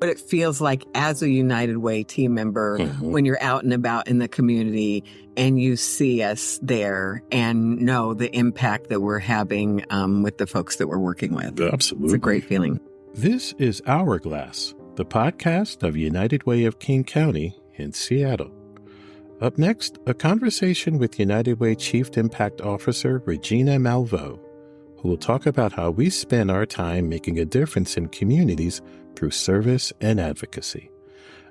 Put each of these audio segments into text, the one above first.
what it feels like as a United Way team member when you're out and about in the community and you see us there and know the impact that we're having with the folks that we're working with. Absolutely. It's a great feeling. This is Hourglass, the podcast of United Way of King County in Seattle. Up next, a conversation with United Way Chief Impact Officer Regina Malveaux, who will talk about how we spend our time making a difference in communities through service and advocacy.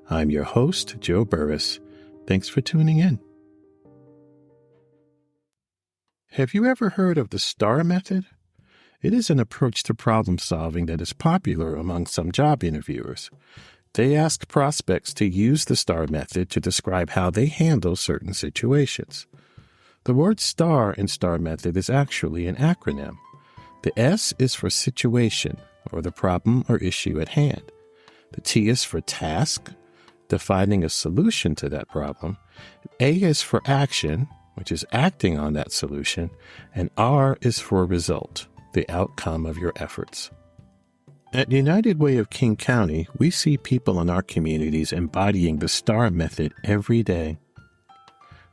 I'm your host, Joe Burris. Thanks for tuning in. Have you ever heard of the STAR method? It is an approach to problem solving that is popular among some job interviewers. They ask prospects to use the STAR method to describe how they handle certain situations. The word STAR in STAR method is actually an acronym. The S is for situation, or the problem or issue at hand. The T is for task, defining a solution to that problem. A is for action, which is acting on that solution. And R is for result, the outcome of your efforts. At United Way of King County, we see people in our communities embodying the STAR method every day.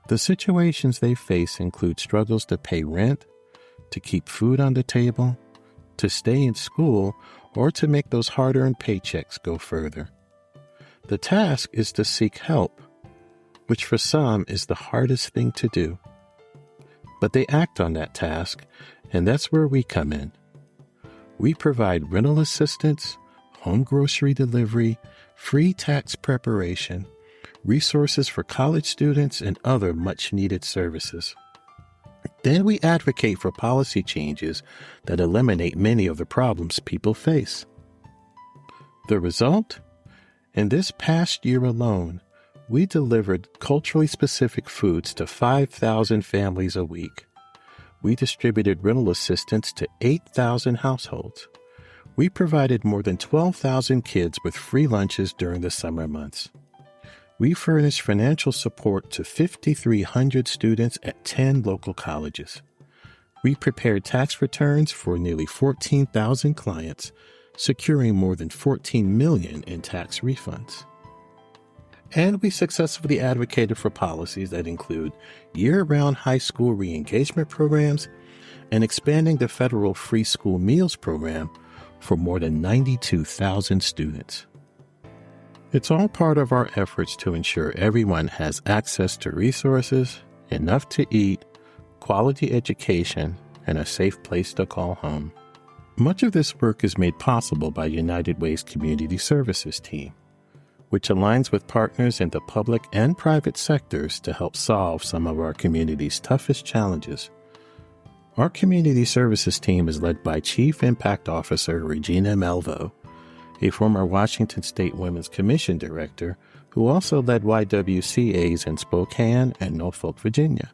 The situations they face include struggles to pay rent, to keep food on the table, to stay in school, or to make those hard-earned paychecks go further. The task is to seek help, which for some is the hardest thing to do. But they act on that task, and that's where we come in. We provide rental assistance, home grocery delivery, free tax preparation, resources for college students, and other much-needed services. Then we advocate for policy changes that eliminate many of the problems people face. The result? In this past year alone, we delivered culturally specific foods to 5,000 families a week. We distributed rental assistance to 8,000 households. We provided more than 12,000 kids with free lunches during the summer months. We furnished financial support to 5,300 students at 10 local colleges. We prepared tax returns for nearly 14,000 clients, securing more than $14 million in tax refunds. And we successfully advocated for policies that include year-round high school re-engagement programs and expanding the federal free school meals program for more than 92,000 students. It's all part of our efforts to ensure everyone has access to resources, enough to eat, quality education, and a safe place to call home. Much of this work is made possible by United Way's Community Services team, which aligns with partners in the public and private sectors to help solve some of our community's toughest challenges. Our Community Services team is led by Chief Impact Officer Regina Malveaux, a former Washington State Women's Commission director who also led YWCAs in Spokane and Norfolk, Virginia.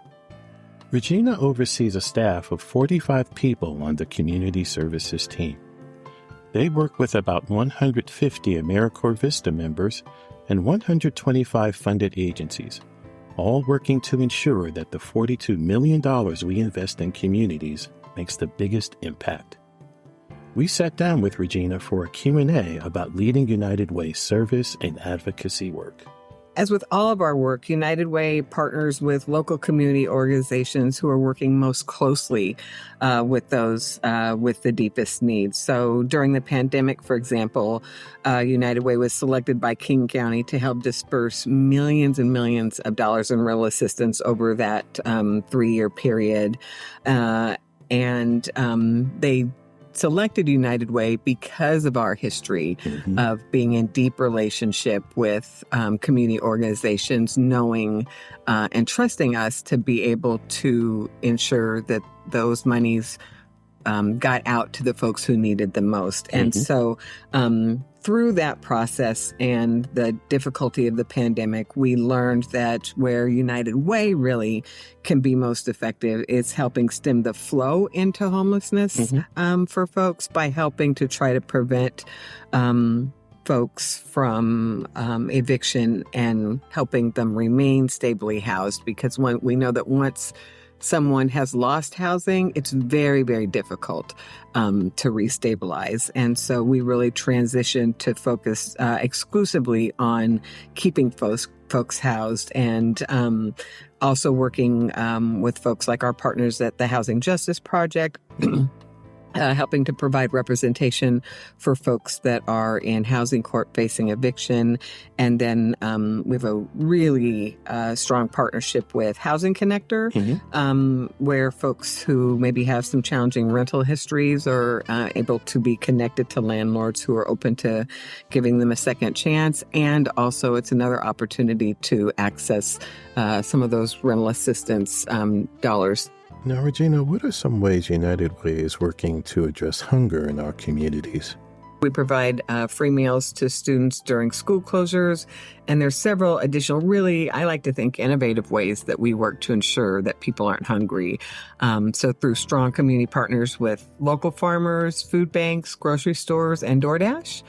Regina oversees a staff of 45 people on the Community Services team. They work with about 150 AmeriCorps Vista members and 125 funded agencies, all working to ensure that the $42 million we invest in communities makes the biggest impact. We sat down with Regina for a Q&A about leading United Way's service and advocacy work. As with all of our work, United Way partners with local community organizations who are working most closely with those with the deepest needs. So during the pandemic, for example, United Way was selected by King County to help disperse millions and millions of dollars in rental assistance over that 3-year period. And they selected United Way because of our history of being in deep relationship with community organizations, knowing and trusting us to be able to ensure that those monies got out to the folks who needed them most. And so through that process and the difficulty of the pandemic, we learned that where United Way really can be most effective is helping stem the flow into homelessness for folks by helping to try to prevent folks from eviction and helping them remain stably housed. Because we know that once someone has lost housing, it's very, very difficult to restabilize. And so we really transitioned to focus exclusively on keeping folks housed, and also working with folks like our partners at the Housing Justice Project, helping to provide representation for folks that are in housing court facing eviction. And then we have a really strong partnership with Housing Connector, where folks who maybe have some challenging rental histories are able to be connected to landlords who are open to giving them a second chance. And also it's another opportunity to access some of those rental assistance dollars. Now, Regina, what are some ways United Way is working to address hunger in our communities? We provide free meals to students during school closures, and there's several additional, really, I like to think, innovative ways that we work to ensure that people aren't hungry. So through strong community partners with local farmers, food banks, grocery stores, and DoorDash,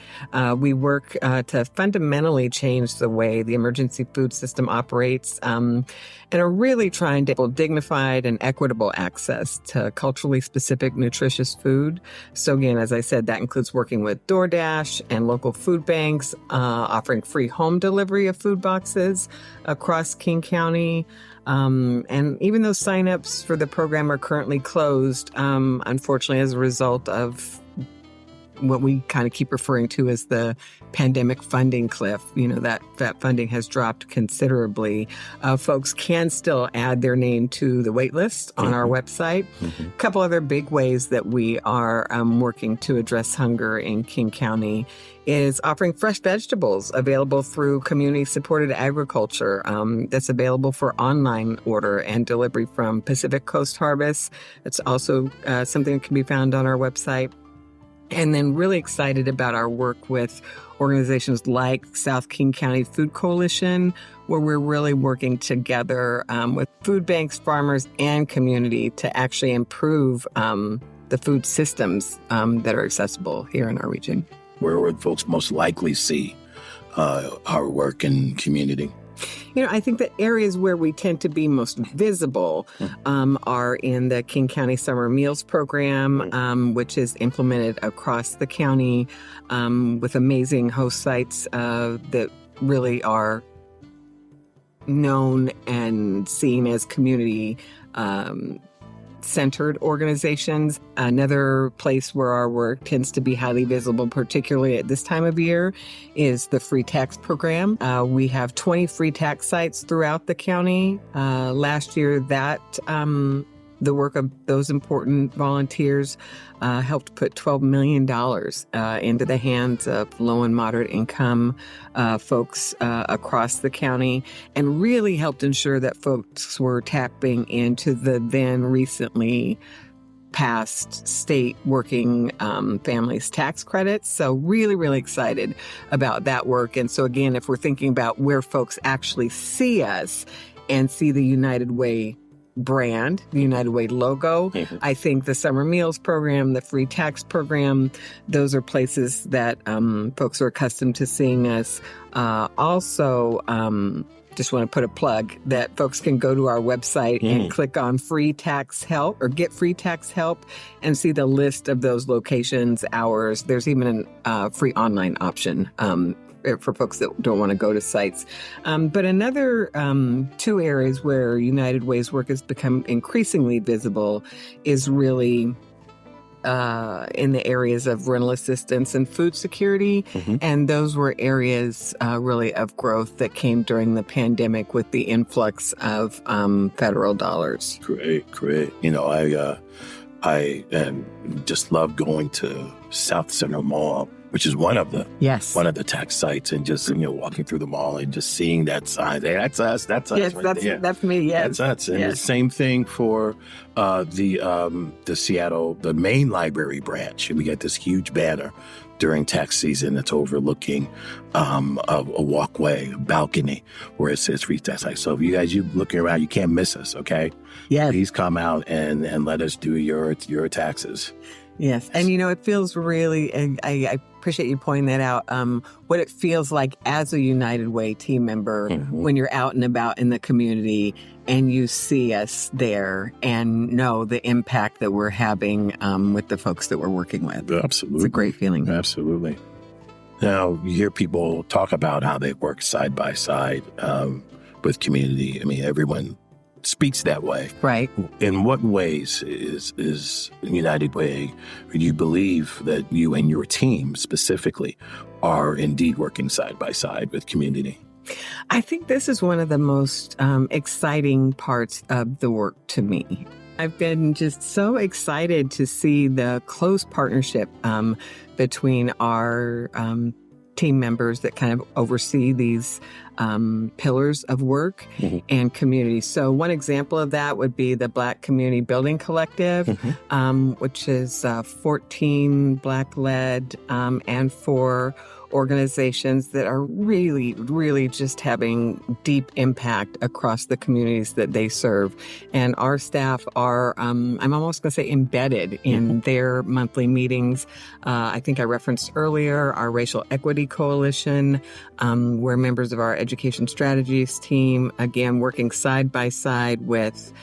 we work to fundamentally change the way the emergency food system operates, and are really trying to build dignified and equitable access to culturally specific nutritious food. So again, as I said, that includes working with DoorDash and local food banks, offering free home delivery of food boxes across King County. And even though signups for the program are currently closed, unfortunately, as a result of what we kind of keep referring to as the pandemic funding cliff, that funding has dropped considerably. Folks can still add their name to the wait list on our website. A couple other big ways that we are working to address hunger in King County is offering fresh vegetables available through community-supported agriculture that's available for online order and delivery from Pacific Coast Harvest. It's also something that can be found on our website. And then really excited about our work with organizations like South King County Food Coalition, where we're really working together with food banks, farmers, and community to actually improve the food systems that are accessible here in our region. Where would folks most likely see our work in community? I think the areas where we tend to be most visible are in the King County Summer Meals Program, which is implemented across the county with amazing host sites that really are known and seen as community centered organizations. Another place where our work tends to be highly visible, particularly at this time of year, is the free tax program. We have 20 free tax sites throughout the county. Last year, the work of those important volunteers helped put $12 million into the hands of low and moderate income folks across the county, and really helped ensure that folks were tapping into the then recently passed state working families tax credits. So really, really excited about that work. And so again, if we're thinking about where folks actually see us and see the United Way brand, the United Way logo, I think the Summer Meals Program, the free tax program, those are places that folks are accustomed to seeing us. Also, just want to put a plug that folks can go to our website and click on free tax help or get free tax help and see the list of those locations, hours. There's even a free online option for folks that don't want to go to sites. But another two areas where United Way's work has become increasingly visible is really in the areas of rental assistance and food security. And those were areas really of growth that came during the pandemic with the influx of federal dollars. Great. I just love going to South Center Mall, which is one of the tax sites, and just walking through the mall and just seeing that sign. Hey, that's us. That's us. Yes, Right that's me. Yes, that's us. And the same thing for the Seattle, the main library branch. We got this huge banner during tax season that's overlooking a walkway, a balcony, where it says free tax. So if you looking around, you can't miss us. Okay. Yes. Please come out and let us do your taxes. Yes. And it feels really, and I appreciate you pointing that out. What it feels like as a United Way team member when you're out and about in the community and you see us there and know the impact that we're having with the folks that we're working with. Absolutely. It's a great feeling. Absolutely. Now, you hear people talk about how they work side by side with community. I mean, everyone speaks that way. Right. In what ways is United Way, do you believe that you and your team specifically are indeed working side by side with community? I think this is one of the most exciting parts of the work to me. I've been just so excited to see the close partnership between our team members that kind of oversee these pillars of work and community. So one example of that would be the Black Community Building Collective, which is 14 Black-led and 4 organizations that are really, really just having deep impact across the communities that they serve. And our staff are, I'm almost going to say, embedded in their monthly meetings. I think I referenced earlier our Racial Equity Coalition. We're members of our Education Strategies team, again, working side by side with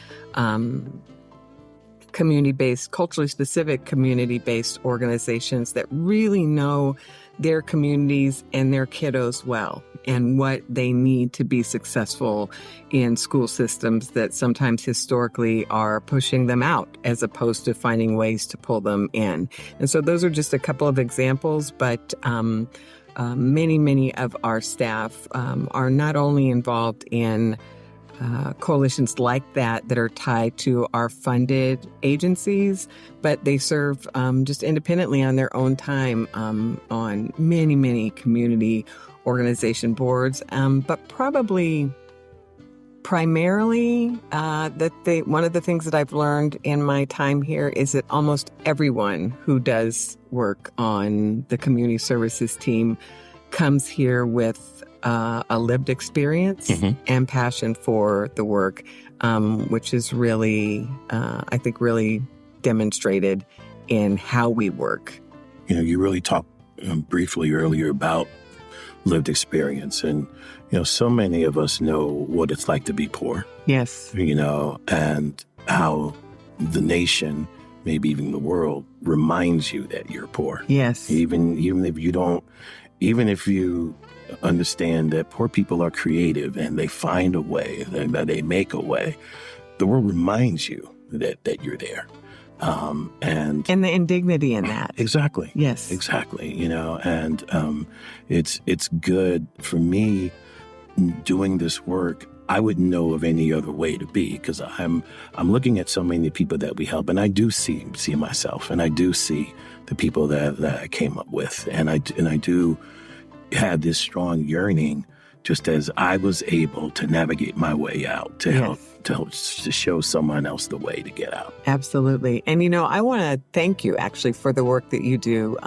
community-based, culturally specific community-based organizations that really know their communities and their kiddos well and what they need to be successful in school systems that sometimes historically are pushing them out as opposed to finding ways to pull them in. And so those are just a couple of examples, but many of our staff are not only involved in coalitions like that are tied to our funded agencies, but they serve just independently on their own time on many community organization boards. But probably primarily one of the things that I've learned in my time here is that almost everyone who does work on the community services team comes here with a lived experience and passion for the work, which is really, I think, really demonstrated in how we work. You know, you really talked briefly earlier about lived experience. And, you know, so many of us know what it's like to be poor. Yes. You know, and how the nation, maybe even the world, reminds you that you're poor. Yes. Even if you don't, even if you understand that poor people are creative and they find a way, that they make a way, the world reminds you that you're there. And the indignity in that. Exactly. Yes. Exactly. You know, and it's good for me doing this work. I wouldn't know of any other way to be, because I'm looking at so many people that we help, and I do see myself, and I do see the people that I came up with, and I do have this strong yearning, just as I was able to navigate my way out, to help to show someone else the way to get out. Absolutely. And, you know, I want to thank you actually for the work that you do.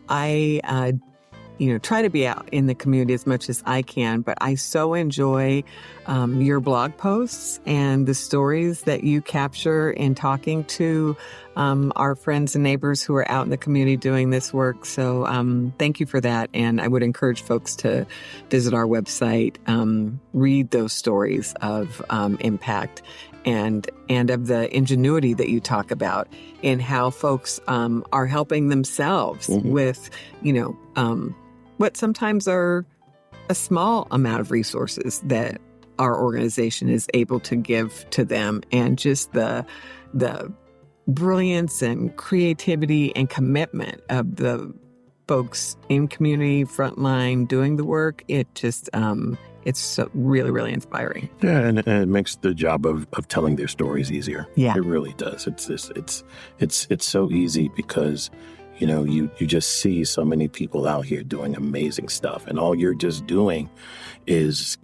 I try to be out in the community as much as I can, but I so enjoy your blog posts and the stories that you capture in talking to our friends and neighbors who are out in the community doing this work. So thank you for that. And I would encourage folks to visit our website, read those stories of impact and of the ingenuity that you talk about in how folks are helping themselves with, what sometimes are a small amount of resources that our organization is able to give to them, and just the brilliance and creativity and commitment of the folks in community frontline doing the work. It just it's so really, really inspiring. Yeah, and it makes the job of telling their stories easier. Yeah, it really does. It's so easy because, you know, you just see so many people out here doing amazing stuff, and all you're just doing is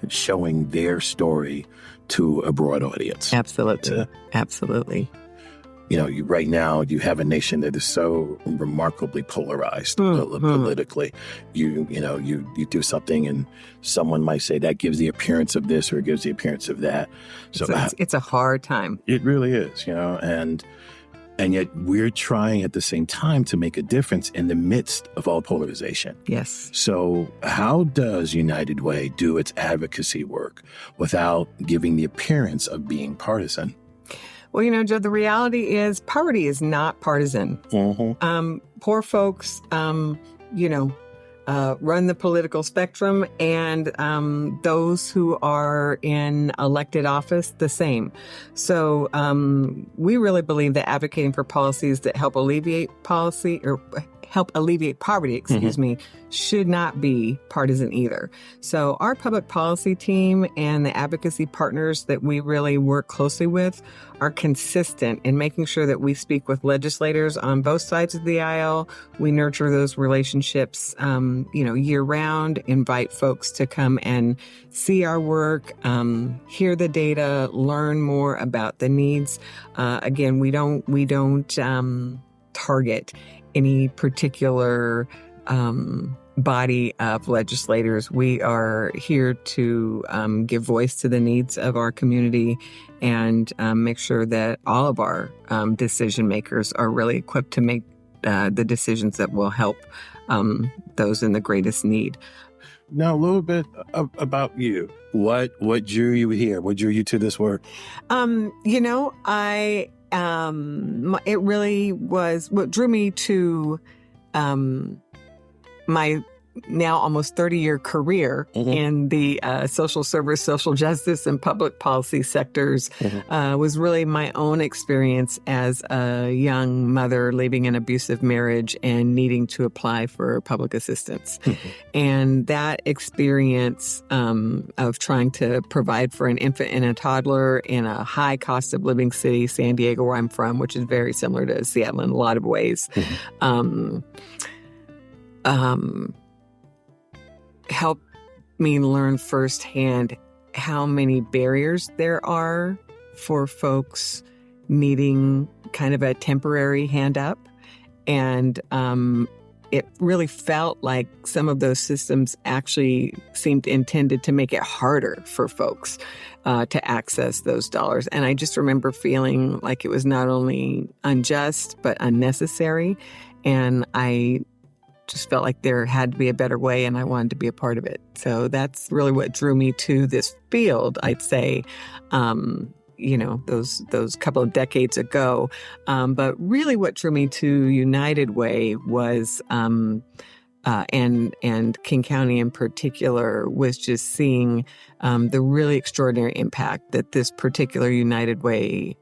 showing their story to a broad audience. Absolutely. Absolutely. You know, right now you have a nation that is so remarkably polarized politically. You do something and someone might say that gives the appearance of this or it gives the appearance of that. So it's a hard time. It really is, you know, and And yet we're trying at the same time to make a difference in the midst of all polarization. Yes. So how does United Way do its advocacy work without giving the appearance of being partisan? Well, Joe, the reality is poverty is not partisan. Poor folks, run the political spectrum, and those who are in elected office, the same. So we really believe that advocating for policies that help alleviate poverty, should not be partisan either. So our public policy team and the advocacy partners that we really work closely with are consistent in making sure that we speak with legislators on both sides of the aisle. We nurture those relationships, year round, invite folks to come and see our work, hear the data, learn more about the needs. Again, we don't target any particular body of legislators. We are here to give voice to the needs of our community and make sure that all of our decision makers are really equipped to make the decisions that will help those in the greatest need. Now, a little bit about you. What drew you here? What drew you to this work? It really was what drew me to my now almost 30-year career in the social service, social justice, and public policy sectors was really my own experience as a young mother leaving an abusive marriage and needing to apply for public assistance. And that experience of trying to provide for an infant and a toddler in a high cost of living city, San Diego, where I'm from, which is very similar to Seattle in a lot of ways, helped me learn firsthand how many barriers there are for folks needing kind of a temporary hand up. And it really felt like some of those systems actually seemed intended to make it harder for folks to access those dollars. And I just remember feeling like it was not only unjust, but unnecessary. And I just felt like there had to be a better way, and I wanted to be a part of it. So that's really what drew me to this field, I'd say, those couple of decades ago. But really what drew me to United Way was, and King County in particular, was just seeing the really extraordinary impact that this particular United Way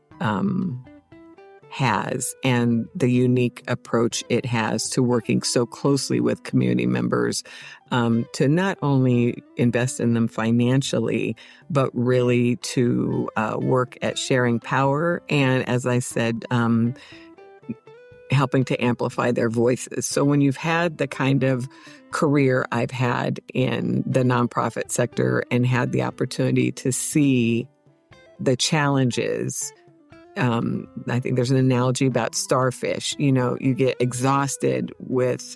has, and the unique approach it has to working so closely with community members to not only invest in them financially, but really to work at sharing power and, as I said, helping to amplify their voices. So when you've had the kind of career I've had in the nonprofit sector and had the opportunity to see the challenges, I think there's an analogy about starfish. You get exhausted with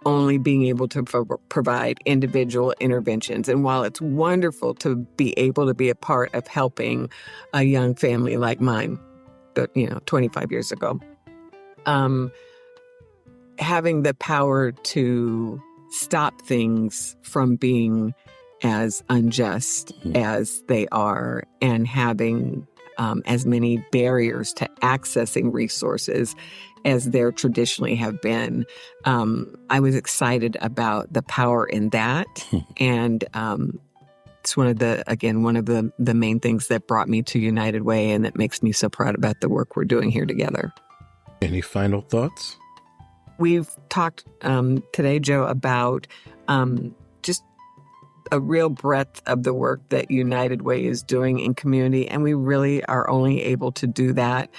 only being able to provide individual interventions. And while it's wonderful to be able to be a part of helping a young family like mine, but 25 years ago, having the power to stop things from being as unjust as they are, and having as many barriers to accessing resources as there traditionally have been. I was excited about the power in that. And it's one of the main things that brought me to United Way, and that makes me so proud about the work we're doing here together. Any final thoughts? We've talked today, Joe, about just a real breadth of the work that United Way is doing in community. And we really are only able to do that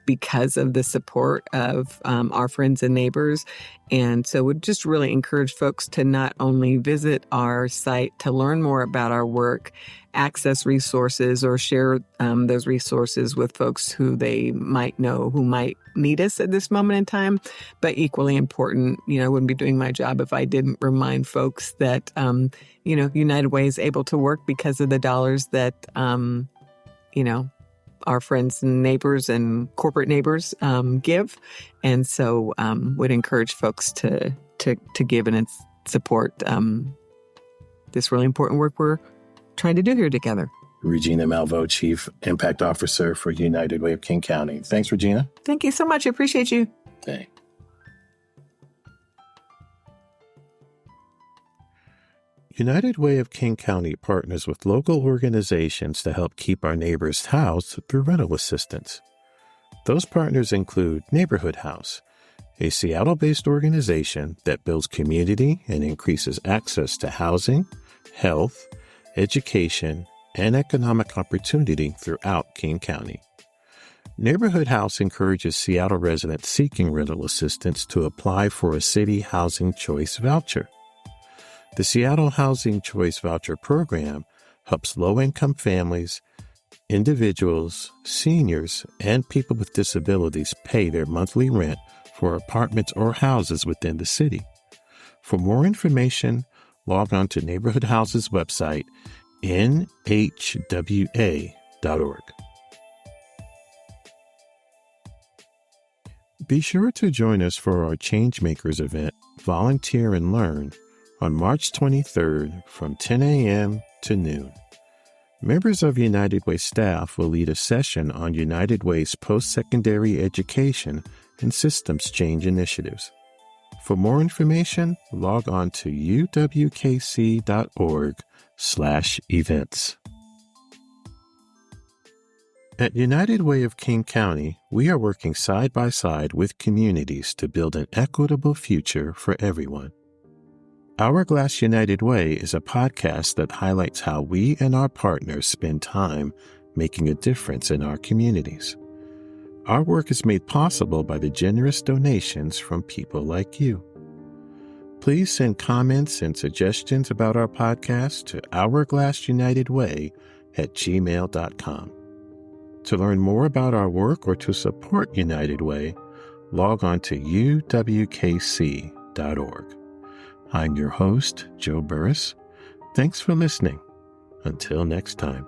because of the support of our friends and neighbors. And so we'd just really encourage folks to not only visit our site to learn more about our work, access resources, or share those resources with folks who they might know who might need us at this moment in time. But equally important, I wouldn't be doing my job if I didn't remind folks that, United Way is able to work because of the dollars that, our friends and neighbors and corporate neighbors give. And so would encourage folks to give and support this really important work we're trying to do here together. Regina Malveaux, Chief Impact Officer for United Way of King County. Thanks, Regina. Thank you so much. I appreciate you. Okay. United Way of King County partners with local organizations to help keep our neighbors housed through rental assistance. Those partners include Neighborhood House, a Seattle-based organization that builds community and increases access to housing, health, education, and economic opportunity throughout King County. Neighborhood House encourages Seattle residents seeking rental assistance to apply for a City Housing Choice Voucher. The Seattle Housing Choice Voucher Program helps low-income families, individuals, seniors, and people with disabilities pay their monthly rent for apartments or houses within the city. For more information, log on to Neighborhood House's website, nhwa.org. Be sure to join us for our Changemakers event, Volunteer and Learn, on March 23rd from 10 a.m. to noon. Members of United Way staff will lead a session on United Way's post-secondary education and systems change initiatives. For more information, log on to uwkc.org/events. At United Way of King County, we are working side by side with communities to build an equitable future for everyone. Hourglass United Way is a podcast that highlights how we and our partners spend time making a difference in our communities. Our work is made possible by the generous donations from people like you. Please send comments and suggestions about our podcast to hourglassunitedway@gmail.com. To learn more about our work or to support United Way, log on to uwkc.org. I'm your host, Joe Burris. Thanks for listening. Until next time.